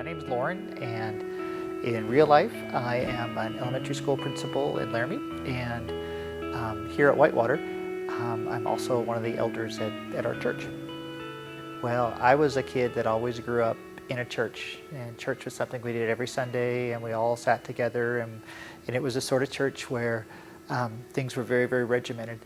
My name is Loren, and in real life, I am an elementary school principal in Laramie, and here at Whitewater, I'm also one of the elders at our church. Well, I was a kid that always grew up in a church, and church was something we did every Sunday, and we all sat together, and it was a sort of church where things were very, very regimented.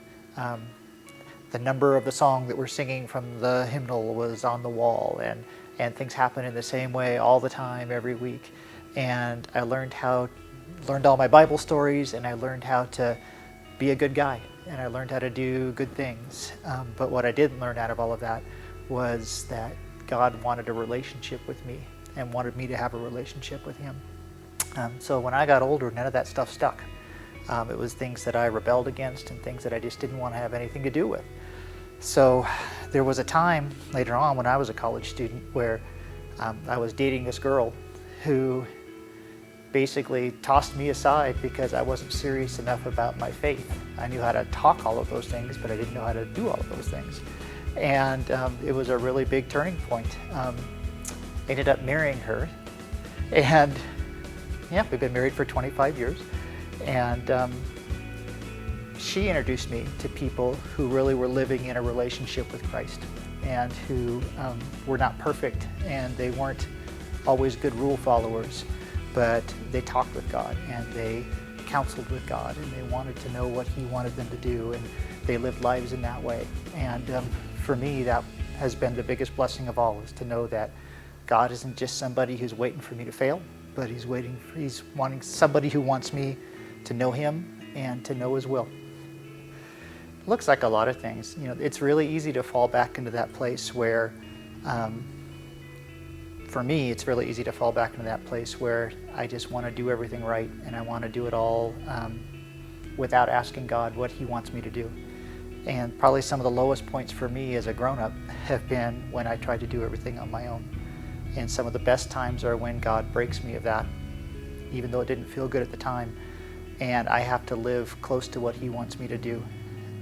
The number of the song that we're singing from the hymnal was on the wall, and things happened in the same way all the time, every week. And I learned all my Bible stories, and I learned how to be a good guy, and I learned how to do good things. But what I didn't learn out of all of that was that God wanted a relationship with me and wanted me to have a relationship with Him. So when I got older, none of that stuff stuck. It was things that I rebelled against and things that I just didn't want to have anything to do with. So there was a time later on when I was a college student where I was dating this girl who basically tossed me aside because I wasn't serious enough about my faith. I knew how to talk all of those things, but I didn't know how to do all of those things. And it was a really big turning point. Ended up marrying her, and yeah, we've been married for 25 years. And she introduced me to people who really were living in a relationship with Christ, and who were not perfect, and they weren't always good rule followers, but they talked with God, and they counseled with God, and they wanted to know what He wanted them to do, and they lived lives in that way. And for me, that has been the biggest blessing of all, is to know that God isn't just somebody who's waiting for me to fail, but He's wanting somebody who wants me to know Him and to know His will. It looks like a lot of things. It's really easy to fall back into that place where, for me, it's really easy to fall back into that place where I just want to do everything right, and I want to do it all without asking God what He wants me to do. And probably some of the lowest points for me as a grown-up have been when I tried to do everything on my own. And some of the best times are when God breaks me of that, even though it didn't feel good at the time. And I have to live close to what He wants me to do.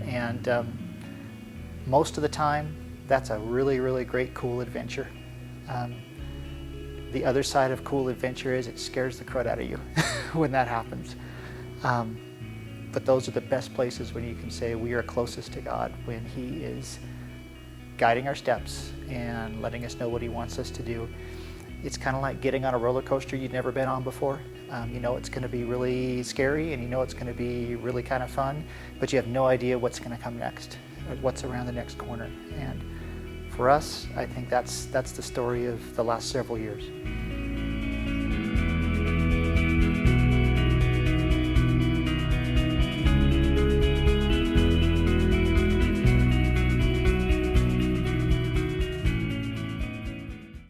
And most of the time, that's a really, really great, cool adventure. The other side of cool adventure is it scares the crud out of you when that happens. But those are the best places when you can say we are closest to God, when He is guiding our steps and letting us know what He wants us to do. It's kind of like getting on a roller coaster you've never been on before. You know it's going to be really scary, and you know it's going to be really kind of fun, but you have no idea what's going to come next, or what's around the next corner. And for us, I think that's the story of the last several years.